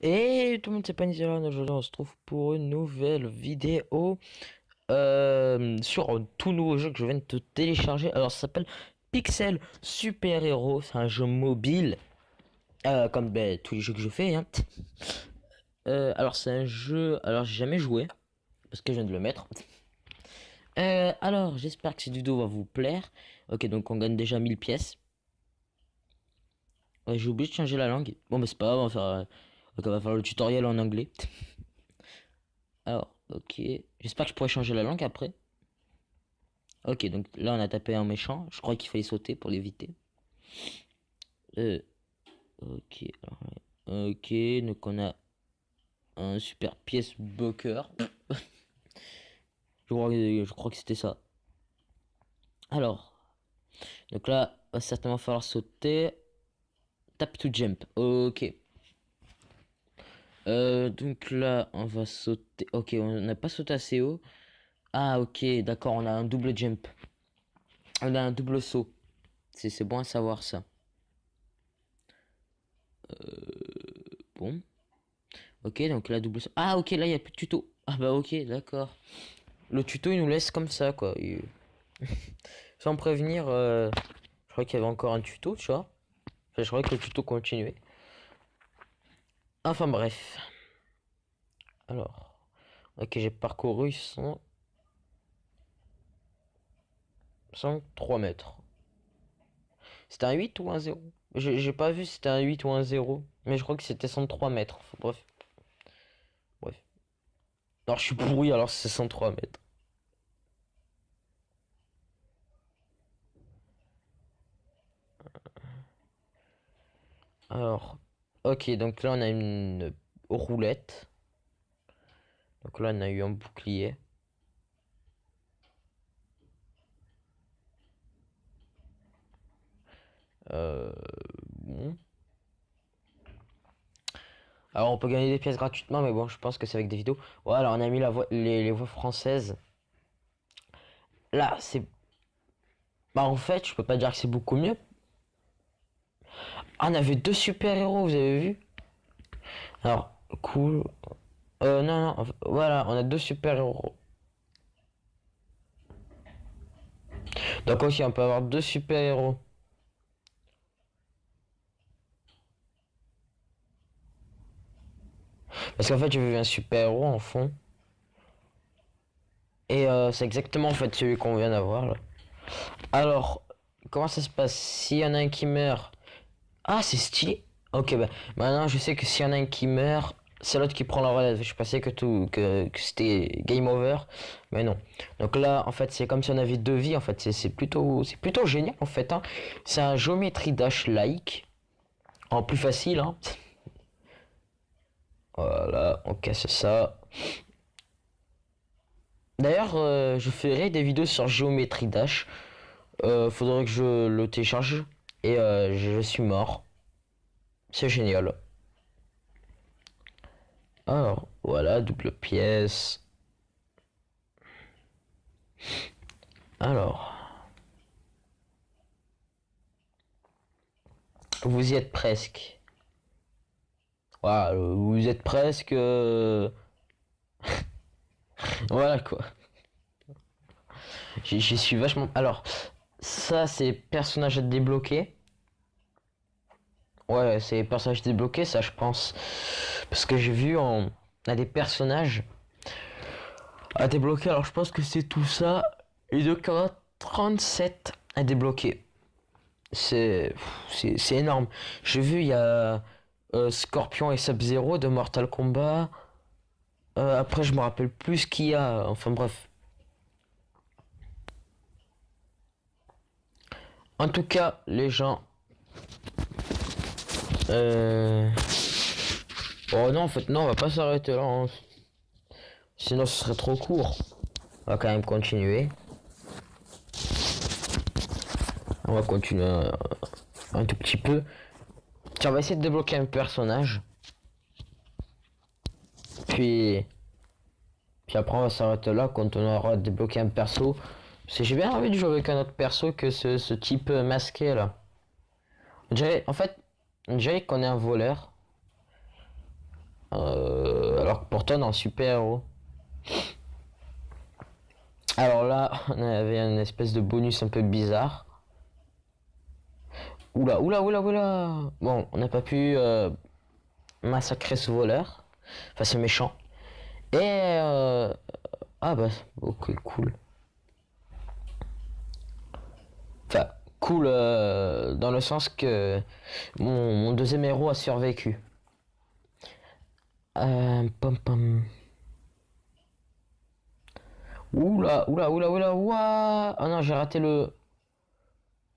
Et tout le monde, c'est Panizera. Aujourd'hui, on se trouve pour une nouvelle vidéo sur un tout nouveau jeu que je viens de te télécharger. Alors, ça s'appelle Pixel Super Hero. C'est un jeu mobile, comme ben, tous les jeux que je fais. Hein. Alors, c'est un jeu. Alors, j'ai jamais joué parce que je viens de le mettre. Alors, j'espère que cette vidéo va vous plaire. Ok, donc on gagne déjà 1000 pièces. Ouais, j'ai oublié de changer la langue. Bon, mais c'est pas grave, on va faire le tutoriel en anglais. Alors, ok. J'espère que je pourrai changer la langue après. Ok, donc là on a tapé un méchant. Je crois qu'il fallait sauter pour l'éviter. Euh, ok. Ok, donc on a un super pièce bloqueur. Je crois que c'était ça. Alors, donc là, va certainement falloir sauter. Tap to jump. Ok. Donc là, on va sauter. Ok, on n'a pas sauté assez haut. Ah, ok, d'accord, on a un double jump. On a un double saut. C'est bon à savoir ça. Bon. Ok, donc là, double saut. Ah, ok, là, il n'y a plus de tuto. Ah, bah, ok, d'accord. Le tuto, il nous laisse comme ça, quoi. Sans prévenir, je crois qu'il y avait encore un tuto, tu vois. Enfin, je croyais que le tuto continuait. Enfin, bref. Alors. Ok, j'ai parcouru 103 mètres. C'était un 8 ou un 0? J'ai pas vu si c'était un 8 ou un 0. Mais je crois que c'était 103 mètres. Bref. Bref. Alors, je suis pourri, alors c'est 103 mètres. Alors, ok, donc là on a une roulette. Donc là on a eu un bouclier. Euh, bon. Alors on peut gagner des pièces gratuitement, mais bon, je pense que c'est avec des vidéos. Voilà, on a mis les voix françaises. Là, c'est... Bah en fait, je peux pas dire que c'est beaucoup mieux. Ah, on avait deux super-héros, vous avez vu? Alors, cool. Non, non, voilà, on a deux super-héros. Donc aussi, on peut avoir deux super-héros. Parce qu'en fait, j'ai vu un super-héros en fond. Et c'est exactement en fait celui qu'on vient d'avoir là. Alors, comment ça se passe? S'il y en a un qui meurt... Ah, c'est stylé. Ok, bah maintenant je sais que s'il y en a un qui meurt, c'est l'autre qui prend la relève. Je pensais que c'était game over, mais non. Donc là, en fait, c'est comme si on avait deux vies. En fait, c'est plutôt génial en fait. Hein. C'est un géométrie dash like en plus facile. Hein. Voilà, on casse ça. D'ailleurs, je ferai des vidéos sur géométrie dash. Faudrait que je le télécharge et je suis mort. C'est génial. Alors, voilà, double pièce. Alors, vous y êtes presque. Voilà, vous êtes presque. Voilà quoi. J'y suis vachement. Alors, ça c'est personnage à débloquer. Ouais, c'est personnage débloqué, ça je pense. Parce que j'ai vu on a des personnages à débloquer. Alors je pense que c'est tout ça. Et donc il y en a 37 à débloquer. C'est énorme. J'ai vu il y a Scorpion et Sub-Zero de Mortal Kombat. Après je me rappelle plus ce qu'il y a. Enfin bref. En tout cas, les gens. Euh... Oh non, en fait, non, on va pas s'arrêter là. Hein. Sinon, ce serait trop court. On va quand même continuer. On va continuer un tout petit peu. Tiens, on va essayer de débloquer un personnage. Puis, puis après, on va s'arrêter là quand on aura débloqué un perso. Parce que j'ai bien envie de jouer avec un autre perso que ce type masqué là. En fait, on dirait qu'on est un voleur. Pourtant dans Super Héros. Alors là, on avait une espèce de bonus un peu bizarre. Oula, oula, oula, oula. Bon, on n'a pas pu massacrer ce voleur. Enfin, ce méchant. Et ah bah, ok, cool. Enfin, cool dans le sens que mon deuxième héros a survécu. Pom pom. Oula, oula, oula, oula, ouah. Oh non, j'ai raté le...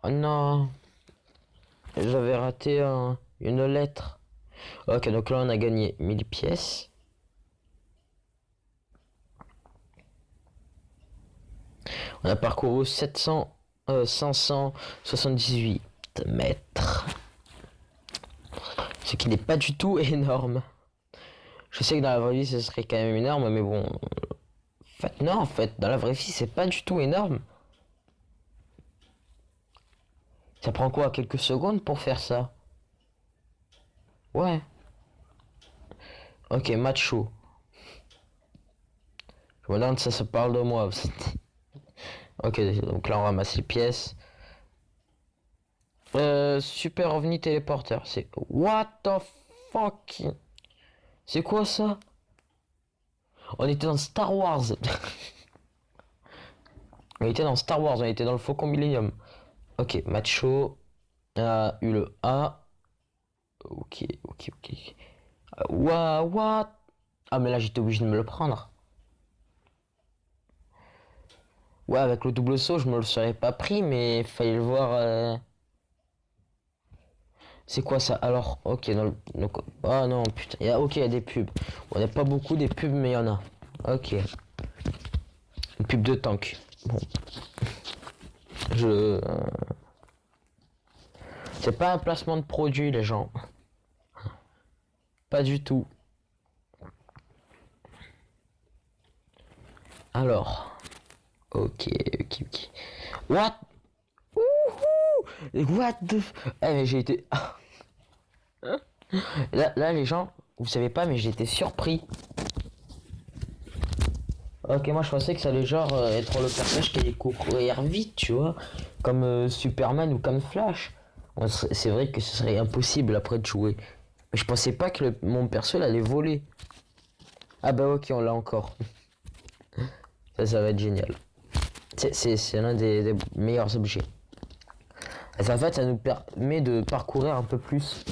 Oh non. J'avais raté une lettre. Ok, donc là, on a gagné 1000 pièces. On a parcouru 578 mètres. Ce qui n'est pas du tout énorme. Je sais que dans la vraie vie, ce serait quand même énorme, mais bon... En fait, non, en fait, dans la vraie vie, c'est pas du tout énorme. Ça prend quoi, quelques secondes pour faire ça? Ouais. Ok, macho. Je me demande si ça se parle de moi. Ok, donc là, on ramasse les pièces. Super ovni téléporteur. C'est... What the fuck? C'est quoi ça? On était dans Star Wars. On était dans Star Wars, on était dans le Faucon Millennium. Ok, macho. A eu le A. Ok, ok, ok. What? Ah, mais là, j'étais obligé de me le prendre. Ouais, avec le double saut, je me le serais pas pris, mais fallait le voir. C'est quoi ça? Alors, ok, dans le... Ah non, putain. Ok, il y a des pubs. On n'a pas beaucoup des pubs, mais il y en a. Ok. Une pub de tank. Bon. C'est pas un placement de produit, les gens. Pas du tout. Alors. Ok, ok, ok. What? Wouhou! What the... Eh, mais j'ai été... Là, les gens, vous savez pas, mais j'ai été surpris. Ok, moi je pensais que ça allait genre être le personnage qui allait courir vite, tu vois. Comme Superman ou comme Flash. Bon, c'est vrai que ce serait impossible après de jouer. Mais je pensais pas que mon perso il allait voler. Ah bah ok, on l'a encore. Ça va être génial. C'est l'un des meilleurs objets. En fait, ça nous permet de parcourir un peu plus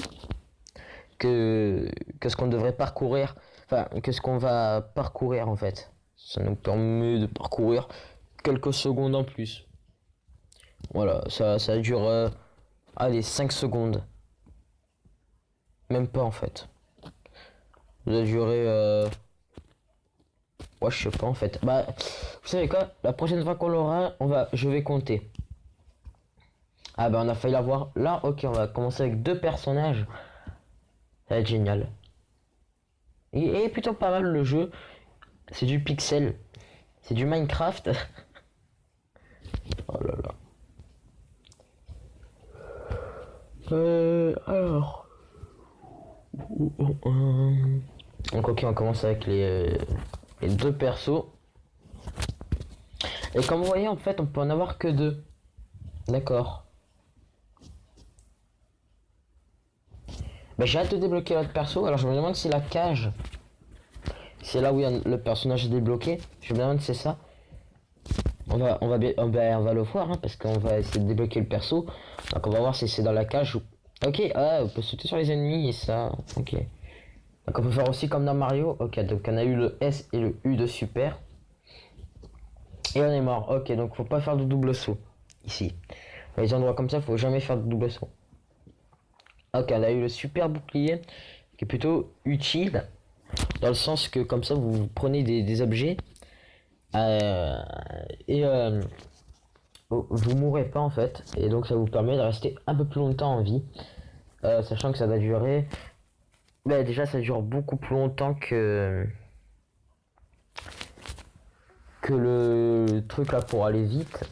que ce qu'on devrait parcourir. Enfin, que ce qu'on va parcourir en fait. Ça nous permet de parcourir quelques secondes en plus. Voilà, ça dure... allez, 5 secondes. Même pas en fait. Ça a duré... ouais, je sais pas en fait. Bah, vous savez quoi? La prochaine fois qu'on l'aura, je vais compter. Ah bah on a failli l'avoir. Là, ok, on va commencer avec 2 personnages. Ça va être génial. Et plutôt pas mal le jeu. C'est du pixel. C'est du Minecraft. Oh là là. Alors. Donc ok, on commence avec les 2 persos. Et comme vous voyez, en fait, on peut en avoir que 2. D'accord. Bah, j'ai hâte de débloquer l'autre perso. Alors je me demande si la cage, c'est là où le personnage est débloqué. Je me demande si c'est ça. On va le voir, hein, parce qu'on va essayer de débloquer le perso. Donc on va voir si c'est dans la cage ou... Ok, ah, on peut sauter sur les ennemis et ça. Ok. Donc on peut faire aussi comme dans Mario. Ok, donc on a eu le S et le U de super. Et on est mort. Ok, donc faut pas faire de double saut. Ici. Dans les endroits comme ça, faut jamais faire de double saut. Ok, on a eu le super bouclier qui est plutôt utile. Dans le sens que comme ça, vous prenez des objets. Et vous mourrez pas en fait. Et donc ça vous permet de rester un peu plus longtemps en vie. Sachant que ça va durer... Bah, déjà ça dure beaucoup plus longtemps que le truc là pour aller vite.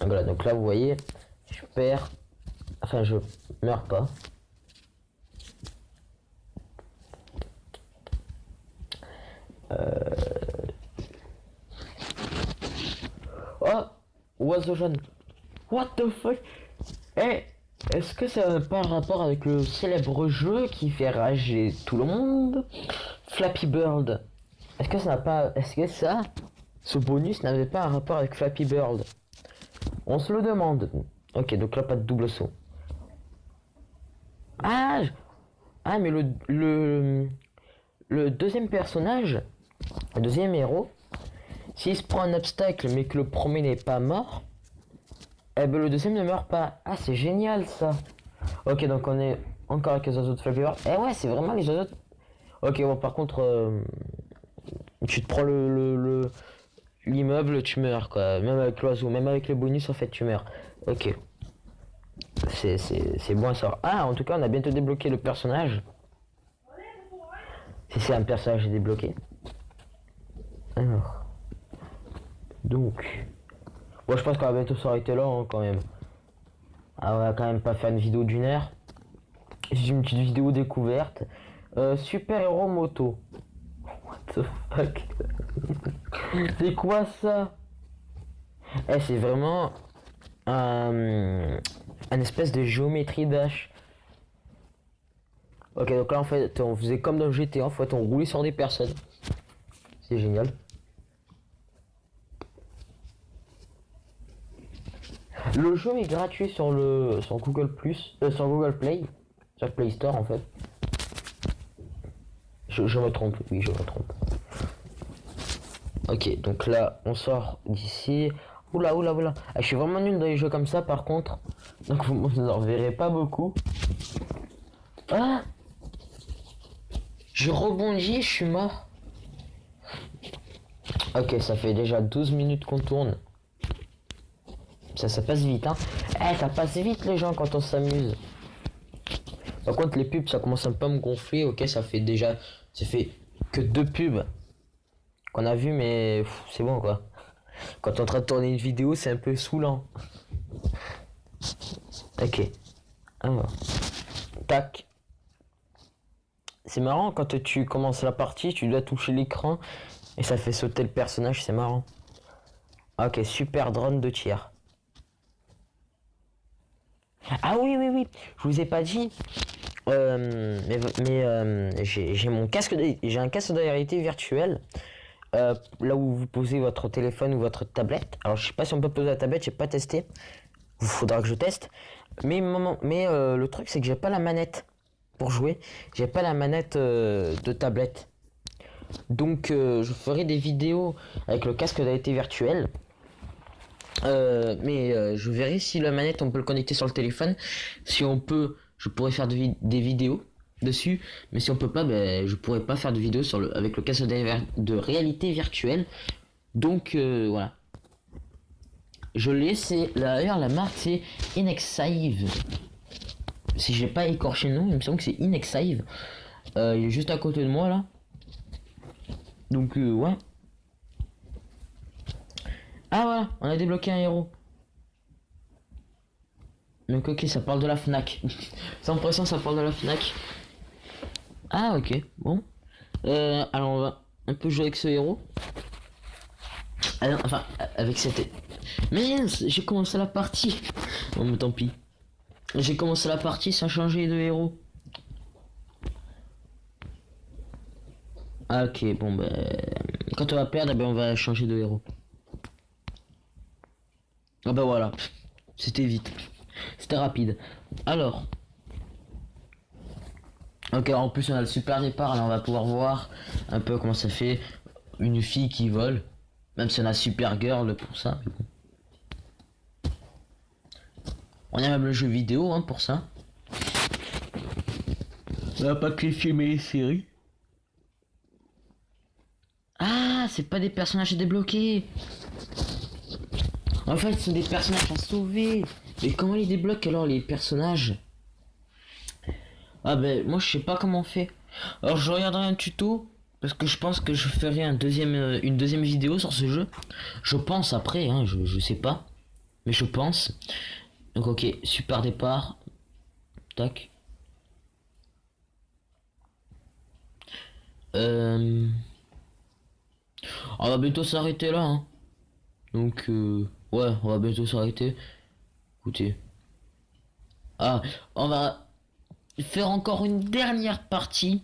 Voilà, donc là vous voyez, je perds, enfin je meurs pas. Oh, oiseau jaune. What the fuck? Eh, est-ce que ça n'a pas un rapport avec le célèbre jeu qui fait rager tout le monde? Flappy Bird. Est-ce que ça n'a pas... Est-ce que ça, ce bonus n'avait pas un rapport avec Flappy Bird? On se le demande. Ok, donc là, pas de double saut. Ah, ah mais le deuxième personnage, le deuxième héros, s'il se prend un obstacle mais que le premier n'est pas mort, eh ben le deuxième ne meurt pas. Ah, c'est génial ça. Ok, donc on est encore avec les oiseaux de Flappy Bird. Eh ouais, c'est vraiment les oiseaux. Ok, bon, par contre, tu te prends l'immeuble, tu meurs quoi. Même avec l'oiseau, même avec le bonus, en fait, tu meurs. Ok. C'est bon ça. Ah, en tout cas, on a bientôt débloqué le personnage. Si c'est un personnage débloqué. Alors. Donc. Bon, je pense qu'on va bientôt s'arrêter là hein, quand même. Ah, on va quand même pas faire une vidéo d'une heure. J'ai une petite vidéo découverte. Super héros moto. What the fuck? C'est quoi ça? Eh, c'est vraiment un espèce de géométrie dash. Ok, donc là en fait on faisait comme dans le GTA, en fait on roulait sur des personnes. C'est génial. Le jeu est gratuit sur Google sur Google Play, sur Play Store en fait. Je me trompe, oui je me trompe. Ok, donc là on sort d'ici. Oula oula oula. Ah, je suis vraiment nul dans les jeux comme ça par contre. Donc vous n'en verrez pas beaucoup. Ah, je rebondis, je suis mort. Ok, ça fait déjà 12 minutes qu'on tourne. Ça passe vite, hein. Eh, ça passe vite les gens quand on s'amuse. Par contre, les pubs, ça commence un peu à me gonfler. Ok, ça fait que 2 pubs qu'on a vu, mais c'est bon quoi. Quand on est en train de tourner une vidéo, c'est un peu saoulant. Ok. Alors. Tac. C'est marrant quand tu commences la partie, tu dois toucher l'écran et ça fait sauter le personnage, c'est marrant. Ok, super drone de tir. Ah oui, oui, oui, je vous ai pas dit. J'ai mon casque, j'ai un casque de réalité virtuelle. Là où vous posez votre téléphone ou votre tablette. Alors je sais pas si on peut poser la tablette, j'ai pas testé. Il faudra que je teste. Le truc c'est que j'ai pas la manette pour jouer. J'ai pas la manette de tablette. Donc je ferai des vidéos avec le casque de réalité virtuelle. Je verrai si la manette on peut le connecter sur le téléphone. Si on peut, je pourrais faire des vidéos dessus. Mais si on peut pas, je pourrais pas faire de vidéos avec le casque de réalité virtuelle. Donc voilà. Je l'ai, c'est d'ailleurs la marque c'est Inexive. Si j'ai pas écorché le nom, il me semble que c'est Inexive. Il est juste à côté de moi là. Donc ouais. Ah voilà, on a débloqué un héros. Donc ok, ça parle de la Fnac. Sans pression, ça parle de la Fnac. Ah ok, bon. Alors on va un peu jouer avec ce héros. Alors, enfin, avec cette... Mais j'ai commencé la partie. Bon, mais tant pis. J'ai commencé la partie sans changer de héros. Ah ok, bon quand on va perdre, on va changer de héros. Ah bah voilà, c'était vite, c'était rapide. Alors, ok, en plus on a le super départ, là on va pouvoir voir un peu comment ça fait une fille qui vole, même si on a super girl pour ça. Mais bon. On a même le jeu vidéo hein, pour ça. On n'a pas que les films et les séries. Ah, c'est pas des personnages débloqués. En fait, ce sont des personnages à sauver. Mais comment ils débloquent alors les personnages? Ah moi je sais pas comment on fait. Alors je regarderai un tuto. Parce que je pense que je ferai une deuxième vidéo sur ce jeu. Je pense après, hein, je sais pas. Mais je pense. Donc ok, super départ. Tac. On va bientôt s'arrêter là, hein. Donc, ouais, on va bientôt s'arrêter. Écoutez. Ah, on va faire encore une dernière partie.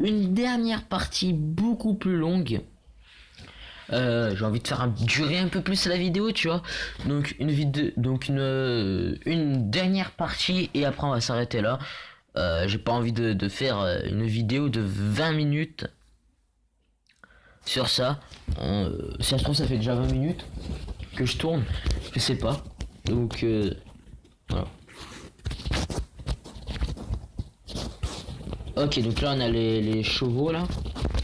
Une dernière partie beaucoup plus longue. J'ai envie de faire durer un peu plus la vidéo, tu vois. Donc une dernière partie et après on va s'arrêter là. J'ai pas envie de faire une vidéo de 20 minutes sur ça. Si ça se trouve ça fait déjà 20 minutes que je tourne, je sais pas. Donc voilà. Ok, donc là on a les chevaux là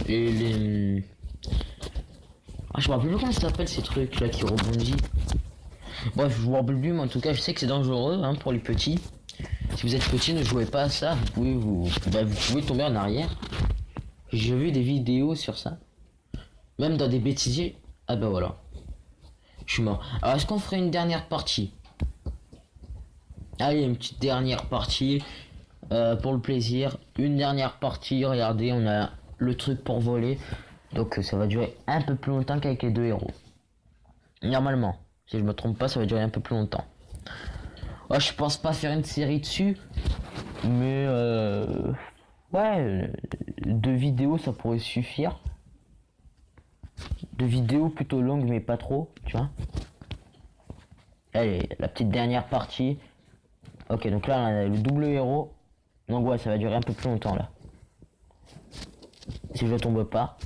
et les ah, je me rappelle plus comment ça s'appelle ces trucs là qui rebondissent. Bref, je me rappelle plus, mais en tout cas, je sais que c'est dangereux hein, pour les petits. Si vous êtes petit, ne jouez pas à ça. Vous pouvez tomber en arrière. J'ai vu des vidéos sur ça. Même dans des bêtisiers. Ah bah voilà. Je suis mort. Alors, est-ce qu'on ferait une dernière partie? Allez, une petite dernière partie. Pour le plaisir. Une dernière partie. Regardez, on a le truc pour voler. Donc, ça va durer un peu plus longtemps qu'avec les deux héros. Normalement. Si je me trompe pas, ça va durer un peu plus longtemps. Ouais, je pense pas faire une série dessus. Mais ouais, 2 vidéos ça pourrait suffire. 2 vidéos plutôt longues mais pas trop, tu vois. Allez, la petite dernière partie. Ok, donc là on a le double héros. Donc ouais, ça va durer un peu plus longtemps là. Si je tombe pas.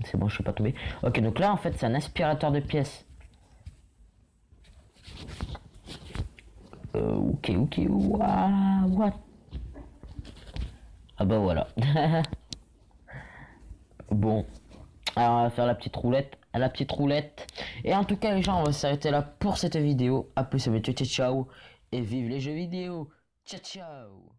C'est bon, je suis pas tombé. Ok, donc là en fait c'est un aspirateur de pièces. Ok, what? Ah bah voilà. Bon, alors on va faire la petite roulette. Et en tout cas les gens, on va s'arrêter là pour cette vidéo. A plus, ciao ciao. Et vive les jeux vidéo. Ciao ciao.